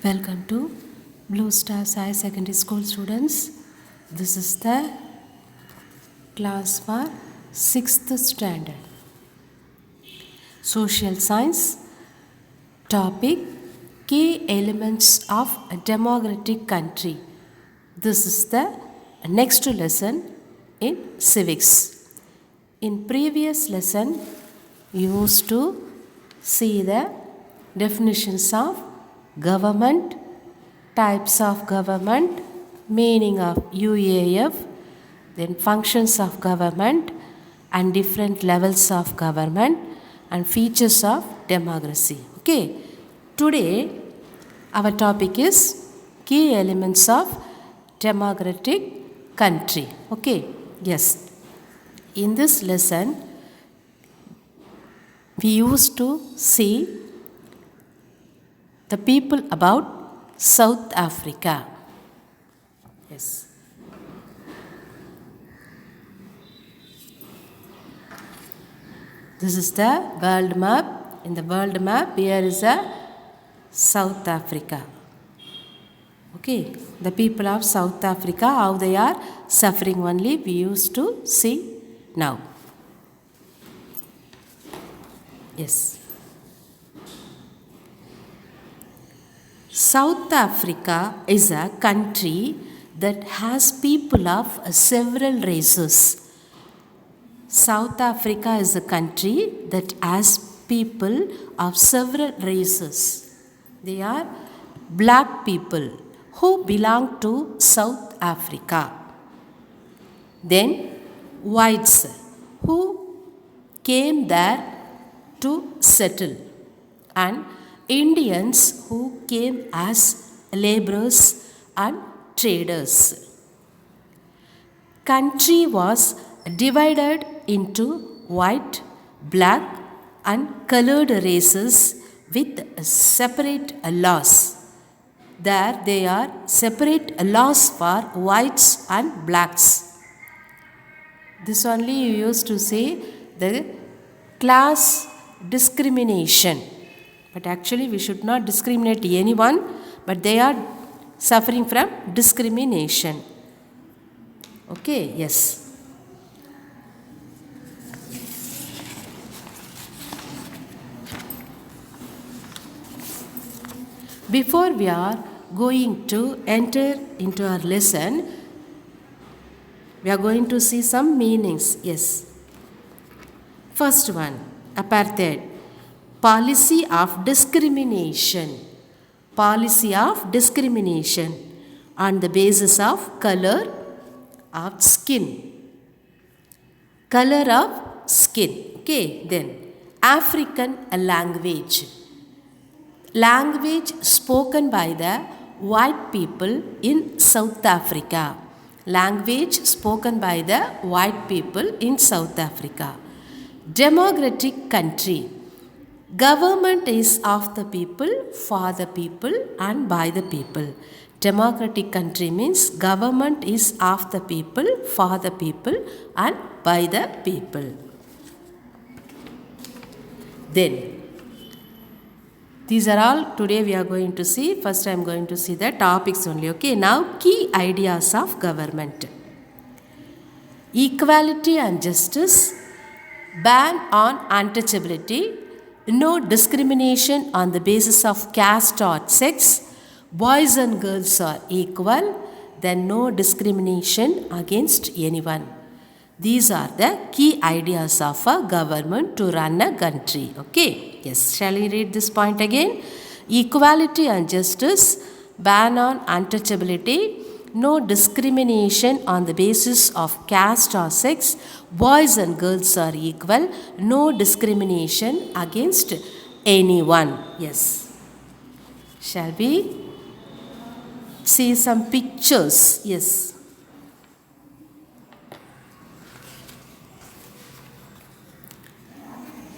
Welcome to Blue Stars High Secondary School students. This is the class for 6th standard. Social Science topic Key Elements of a Democratic Country. This is the next lesson in civics. In previous lesson, you used to see the definitions of government, types of government, meaning of UAF, then functions of government and different levels of government and features of democracy. Okay, today our topic is key elements of democratic country. Okay, yes. In this lesson, we used to see the people about South Africa. Yes. This is the world map. In the world map, here is a South Africa. Okay, the people of South Africa, how they are suffering only, we used to see now. Yes. South Africa is a country that has people of several races. South Africa is a country that has people of several races. They are black people who belong to South Africa. Then whites who came there to settle, and Indians who came as laborers and traders. Country was divided into white, black and colored races with separate laws. There they are separate laws for whites and blacks. This only you used to say the class discrimination. But actually we should not discriminate anyone, but they are suffering from discrimination. Okay, yes. Before we are going to enter into our lesson, we are going to see some meanings. Yes. First one, apartheid. Policy of discrimination. Policy of discrimination on the basis of color of skin. Color of skin. Okay, then African language. Language spoken by the white people in South Africa. Language spoken by the white people in South Africa. Democratic country. Government is of the people, for the people and by the people. Democratic country means government is of the people, for the people and by the people. Then, these are all today we are going to see. First I am going to see the topics only. Okay, now key ideas of government. Equality and justice, ban on untouchability, no discrimination on the basis of caste or sex, boys and girls are equal, then no discrimination against anyone. These are the key ideas of a government to run a country. Okay, yes, shall we read this point again? Equality and justice, ban on untouchability, no discrimination on the basis of caste or sex, boys and girls are equal, no discrimination against anyone. Yes. Shall we see some pictures? Yes.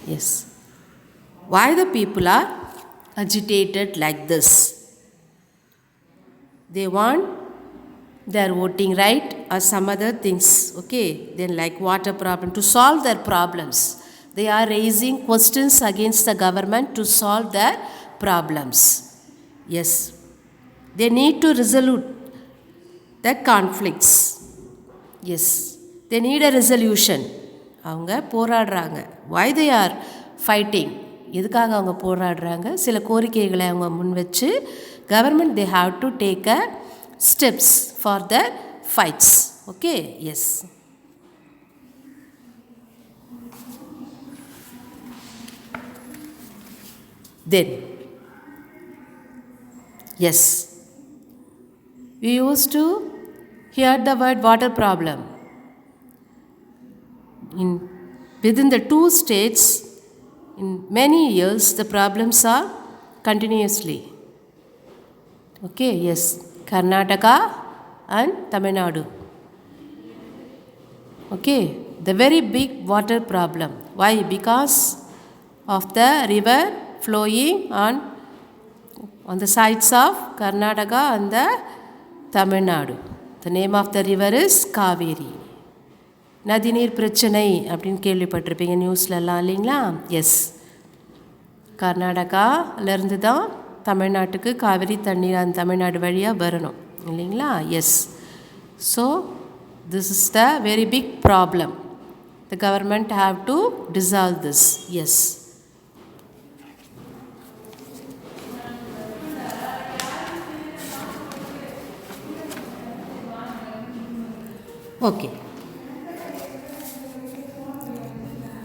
Yes. Why the people are agitated like this? They want their voting right or some other things. Okay, then like water problem, to solve their problems. They are raising questions against the government to solve their problems. Yes. They need to resolve the conflicts. Yes, they need a resolution. அவங்க போராடுறாங்க. Why they are fighting? எதுக்காக அவங்க போராடுறாங்க? சில கோரிக்கைகளை அவங்க முன் வச்சு government they have to take a steps for the fights. Okay, yes. Then, yes, we used to hear the word water problem. Within the two states, in many years, the problems are continuously. Okay, yes, Karnataka and Tamil Nadu. Okay, the very big water problem. Why? Because of the river flowing on the sides of Karnataka and the Tamil Nadu. The name of the river is Kaveri. நதிநீர் பிரச்சனை அப்படின்னு கேள்விப்பட்டிருப்பீங்க நியூஸ்லலாம் இல்லைங்களா? S, கர்நாடகாவிலேருந்து தான் தமிழ்நாட்டுக்கு காவிரி தண்ணீர் அந்த தமிழ்நாடு வழியாக வரணும் இல்லைங்களா? Yes. So this is the very big problem. The government have to dissolve this. Yes. Okay.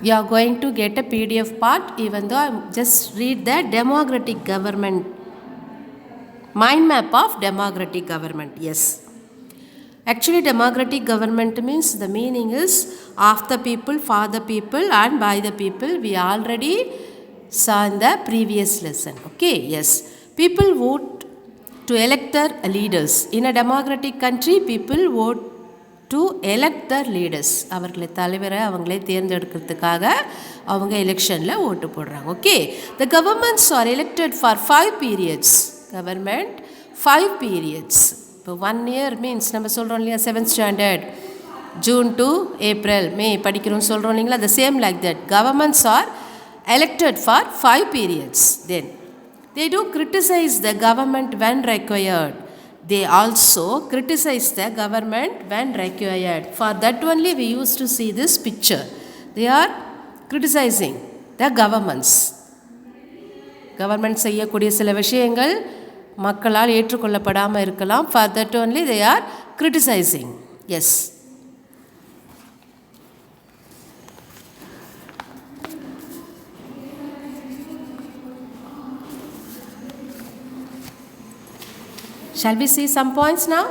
You are going to get a PDF part, even though I just read the democratic government, mind map of democratic government. Yes. Actually, democratic government means the meaning is of the people, for the people and by the people. We already saw in the previous lesson. Okay, yes. People vote to elect their leaders. In a democratic country, people vote to elect their leaders. அவர்களை தலைவரை அவங்களே தேர்ந்தெடுக்கிறதுக்காக அவங்க எலெக்ஷனில் ஓட்டு போடுறாங்க. Okay, the governments are elected for 5 periods. Government 5 periods. இப்போ 1 year means நம்ம சொல்கிறோம் இல்லையா, 7th standard June to April May படிக்கிறோம்னு சொல்கிறோம் இல்லைங்களா? The same like that governments are elected for 5 periods. Then they do criticize the government when required. They also criticize the government when required. For that only we used to see this picture. They are criticizing the governments. Government செய்யக்கூடிய சில விஷயங்கள் மக்களால் ஏற்றுக்கொள்ளப்படாமல் இருக்கலாம். For that only they are criticizing. Yes. Shall we see some points now?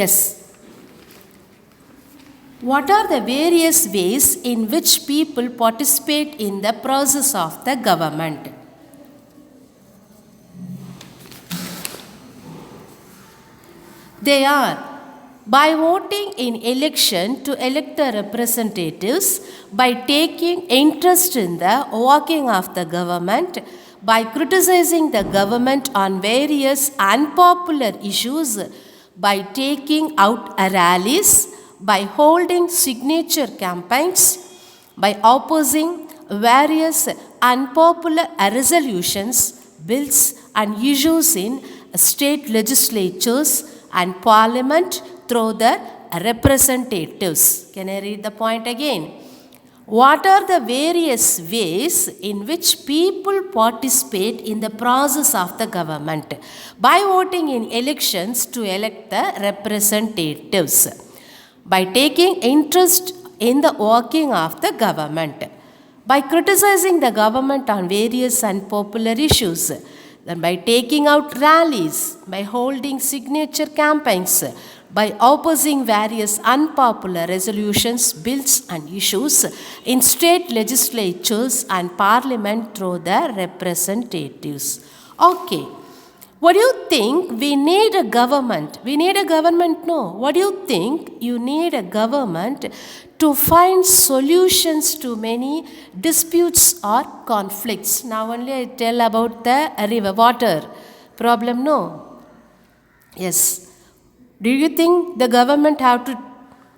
Yes. What are the various ways in which people participate in the process of the government? They are by voting in election to elect the representatives, by taking interest in the working of the government, by criticizing the government on various unpopular issues, by taking out rallies, by holding signature campaigns, by opposing various unpopular resolutions, bills and issues in state legislatures and parliament through the representatives. Can I read the point again? What are the various ways in which people participate in the process of the government? By voting in elections to elect the representatives, by taking interest in the working of the government, by criticizing the government on various unpopular issues, then by taking out rallies, by holding signature campaigns, by opposing various unpopular resolutions, bills and issues in state legislatures and parliament through the representatives. Okay. What do you think? We need a government. We need a government? No. What do you think? You need a government to find solutions to many disputes or conflicts. Now only I tell about the river water problem. No. Yes. Do you think the government have to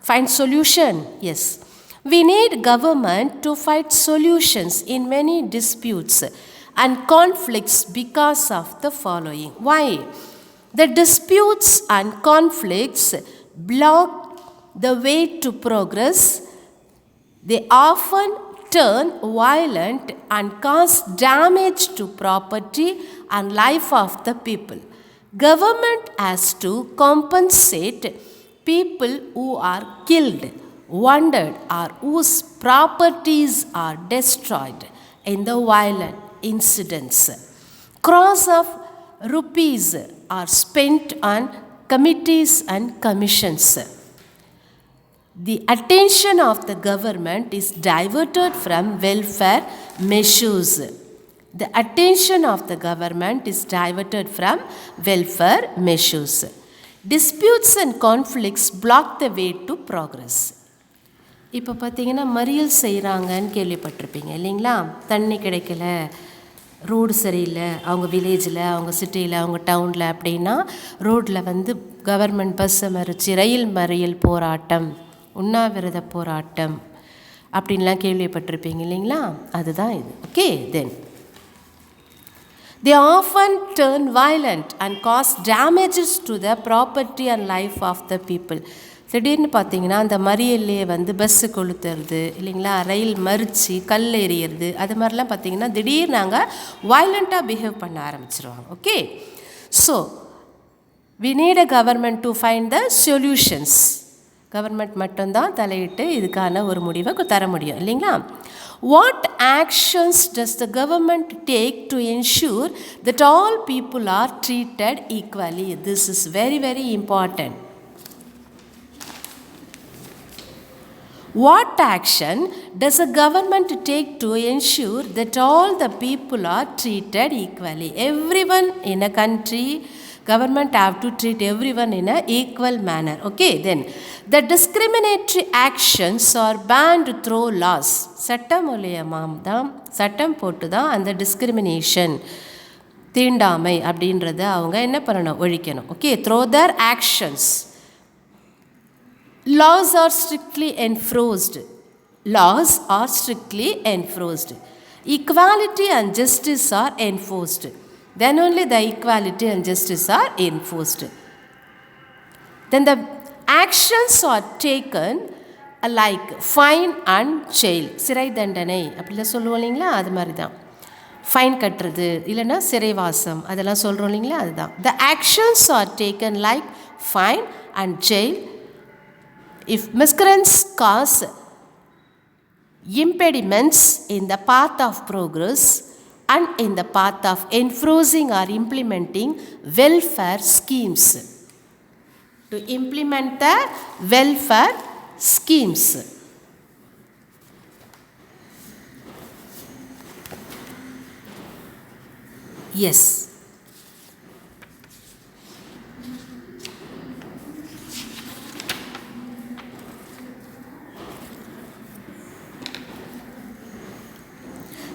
find solution? Yes. We need government to find solutions in many disputes and conflicts because of the following. Why? The disputes and conflicts block the way to progress. They often turn violent and cause damage to property and life of the people. Government has to compensate people who are killed, wounded, or whose properties are destroyed in the violent incidents. Crores of rupees are spent on committees and commissions. The attention of the government is diverted from welfare measures. The attention of the government is diverted from welfare measures. Disputes and conflicts block the way to progress. இப்போ பார்த்தீங்கன்னா மறியல் செய்கிறாங்கன்னு கேள்விப்பட்டிருப்பீங்க இல்லைங்களா? தண்ணி கிடைக்கல, road சரியில்லை, அவங்க வில்லேஜில், அவங்க சிட்டியில், அவங்க டவுனில் அப்படின்னா ரோட்டில் வந்து கவர்மெண்ட் பஸ்ஸை மறித்து ரயில் மறியல் போராட்டம், உண்ணாவிரத போராட்டம் அப்படின்லாம் கேள்விப்பட்டிருப்பீங்க இல்லைங்களா? அதுதான் இது. Okay, then they often turn violent and cause damages to the property and life of the people. திடீர்னு பார்த்தீங்கன்னா அந்த மறியல்லே வந்து பஸ்ஸு கொளுத்துறது இல்லைங்களா, ரயில் மறித்து கல் எறிகிறது, அது மாதிரிலாம் பார்த்தீங்கன்னா திடீர்னு நாங்கள் வயலண்ட்டாக பிஹேவ் பண்ண ஆரம்பிச்சிருவாங்க. Okay, so we need a government to find the solutions. Government மட்டும்தான் தலையிட்டு இதுக்கான ஒரு முடிவை தர முடியும் இல்லைங்களா? What actions does the government take to ensure that all people are treated equally? This is very, very important. What action does a government take to ensure that all the people are treated equally? Everyone in a country, government have to treat everyone in an equal manner. Okay, then the discriminatory actions are banned through laws. சட்டம் மூலியமாக தான், சட்டம் போட்டு தான் அந்த discrimination, தீண்டாமை அப்படின்றத அவங்க என்ன பண்ணணும், ஒழிக்கணும். Okay, through their actions. Laws are strictly enforced. Laws are strictly enforced. Equality and justice are enforced. Then only the equality and justice are enforced. Then the actions are taken like fine and jail. சிறை தண்டனை அப்படிலாம் சொல்லுவோம் இல்லைங்களா, அது மாதிரி தான். Fine கட்டுறது இல்லைன்னா சிறைவாசம் அதெல்லாம் சொல்கிறோம் இல்லைங்களா, அதுதான். The actions are taken like fine and jail if miscreants cause impediments in the path of progress and in the path of enforcing or implementing welfare schemes. To implement the welfare schemes. Yes.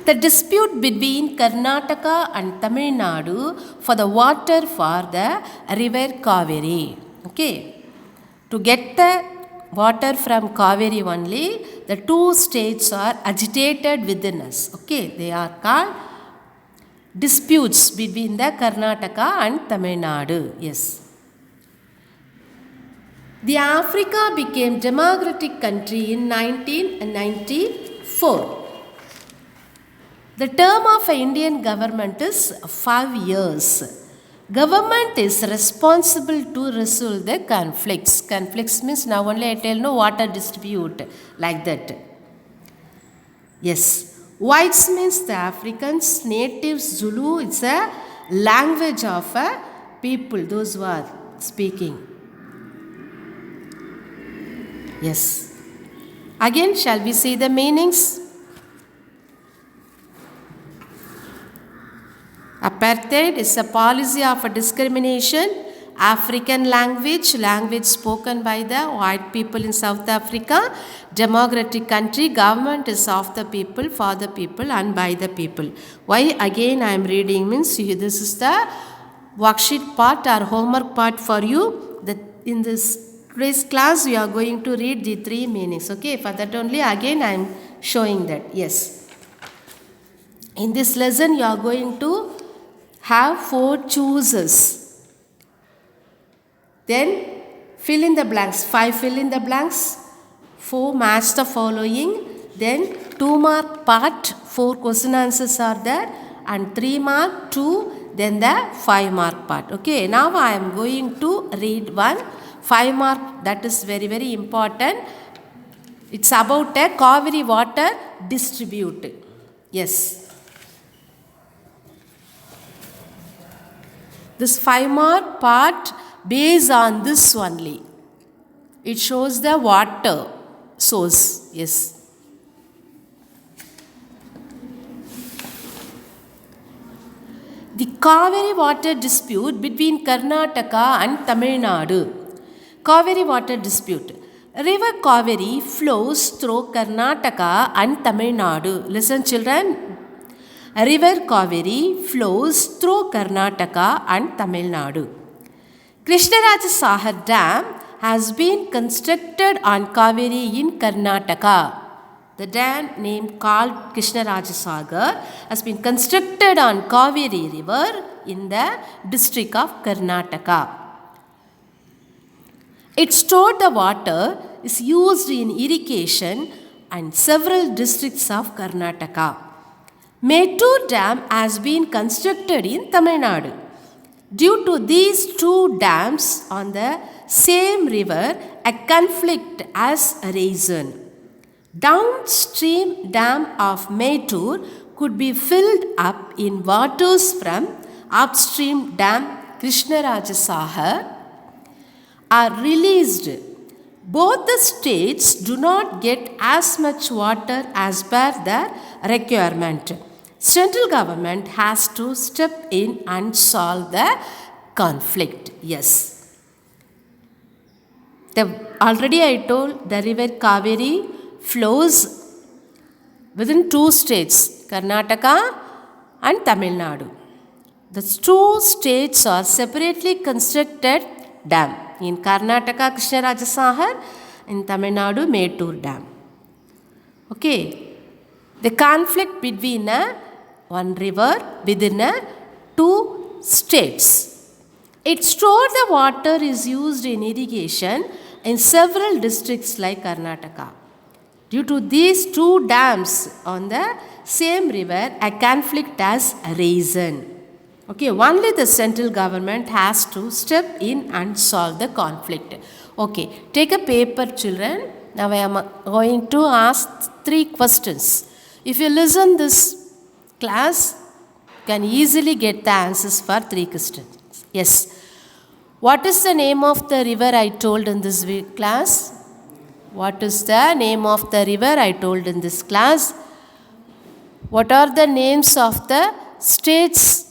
The dispute between Karnataka and Tamil Nadu for the water for the river Kaveri. Okay, to get the water from Kaveri only, the two states are agitated within us. Okay, they are called disputes between the Karnataka and Tamil Nadu. Yes. The Africa became democratic country in 1994. The term of Indian government is 5 years. Government is responsible to resolve the conflicts. Conflicts means now only I tell no water dispute like that. Yes. Whites means the Africans, natives, Zulu. It's a language of a people, those who are speaking. Yes. Again, shall we see the meanings? Apartheid is a policy of a discrimination. African language spoken by the white people in South Africa. Democratic country, government is of the people, for the people and by the people. Why again I am reading means this is the worksheet part or homework part for you. That in this today's class we are going to read the three meanings. Okay, for that only again I am showing that. Yes. In this lesson you are going to have 4 chooses. Then fill in the blanks. 5 fill in the blanks. 4 match the following. Then 2 mark part. 4 question answers are there. And 3 mark 2. Then the 5 mark part. Okay. Now I am going to read one 5 mark. That is very very important. It's about a Kaveri water distribute. Yes. This 5 mark part based on this only. It shows the water source. Yes. The Kaveri water dispute between Karnataka and Tamil Nadu. Kaveri water dispute. River Kaveri flows through Karnataka and Tamil Nadu. Listen children. River Kaveri flows through Karnataka and Tamil Nadu. Krishnarajasagar Dam has been constructed on Kaveri in Karnataka. The dam named called Krishnarajasagar has been constructed on Kaveri river in the district of Karnataka. It stored the water is used in irrigation and several districts of Karnataka. Mettur Dam has been constructed in Tamil Nadu. Due to these two dams on the same river, a conflict has arisen. Downstream dam of Mettur could be filled up in waters from upstream dam Krishnarajasagar are released. Both the states do not get as much water as per the requirement. Central government has to step in and solve the conflict. Yes. Already I told the river Kaveri flows within 2 states, Karnataka and Tamil Nadu. The 2 states are separately constructed dam. In Karnataka, Krishnarajasagar, in Tamil Nadu, Mettur Dam. Okay. The conflict between one river within 2 states. It stored the water is used in irrigation in several districts like Karnataka. Due to these 2 dams on the same river, a conflict has arisen. Okay, only the central government has to step in and solve the conflict. Okay, take a paper children. Now I am going to ask 3 questions. If you listen this class, you can easily get the answers for 3 questions. Yes. What is the name of the river I told in this class? What is the name of the river I told in this class? What are the names of the states?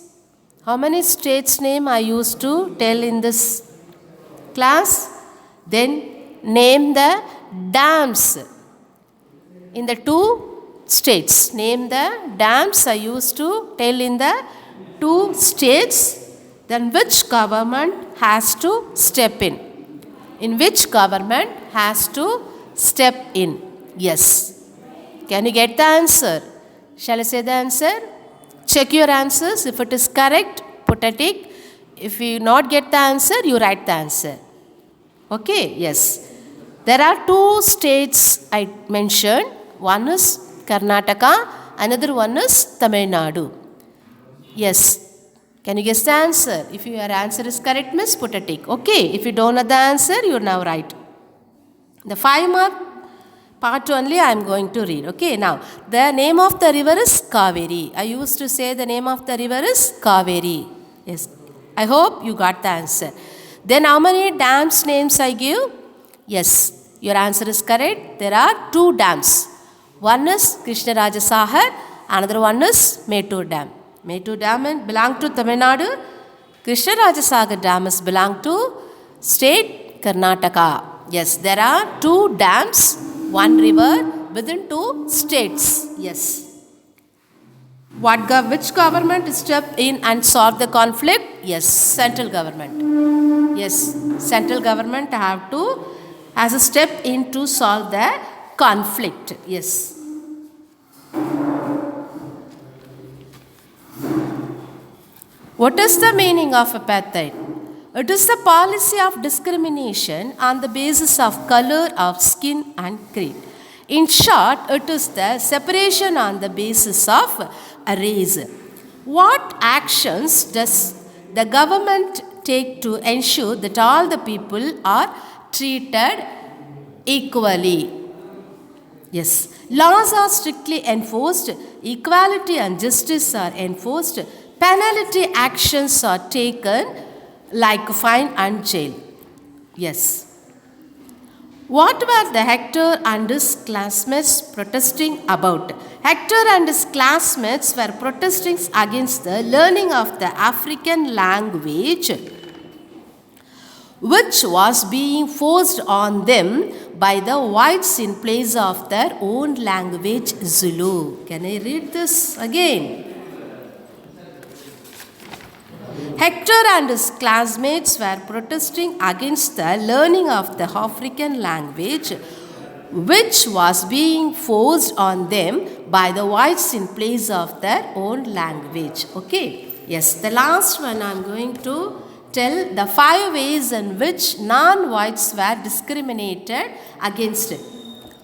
How many states name I used to tell in this class? Then name the dams in the 2 states. Name the dams I used to tell in the 2 states. Then which government has to step in? In which government has to step in? Yes. Can you get the answer? Shall I say the answer? Check your answers. If it is correct, put a tick. If you not get the answer, you write the answer. Okay, yes. There are 2 states I mentioned. One is Karnataka, another one is Tamil Nadu. Yes. Can you guess the answer? If your answer is correct, miss, put a tick. Okay. If you don't know the answer, you now write. The 5 mark part only I am going to read. Okay. Now, the name of the river is Kaveri. I used to say the name of the river is Kaveri. Yes. I hope you got the answer. Then how many dams names I give? Yes. Your answer is correct. There are 2 dams. One is Krishnarajasagar, another one is Mettur Dam. Mettur Dam belong to Tamil Nadu. Krishnarajasagar Dam is belong to state Karnataka. Yes, there are 2 dams, 1 river within 2 states. Yes. Which government step in and solve the conflict? Yes, central government. Yes, central government have to as a step in to solve the conflict. Yes. What is the meaning of apartheid? It is the policy of discrimination on the basis of color of skin and creed. In short, it is the separation on the basis of a race. What actions does the government take to ensure that all the people are treated equally? Yes, laws are strictly enforced, equality and justice are enforced, penalty actions are taken like fine and jail. Yes. What were the Hector and his classmates protesting about? Hector and his classmates were protesting against the learning of the African language, which was being forced on them by the whites in place of their own language, Zulu. Can I read this again? Hector and his classmates were protesting against the learning of the African language, which was being forced on them by the whites in place of their own language. Okay, yes, the last one I am going to tell the 5 ways in which non-whites were discriminated against.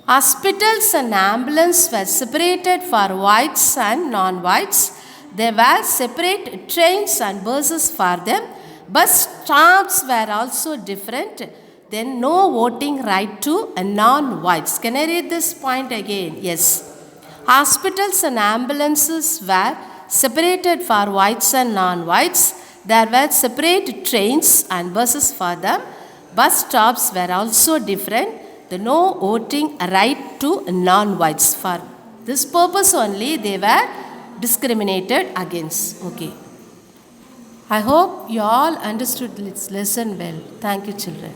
Hospitals and ambulances were separated for whites and non-whites. There were separate trains and buses for them. Bus stops were also different. Then no voting right to non-whites. Can I read this point again? Yes. Hospitals and ambulances were separated for whites and non-whites. There were separate trains and buses for them. Bus stops were also different. The no voting right to non-whites. For this purpose only they were discriminated against. Okay. I hope you all understood this lesson well. Thank you, children.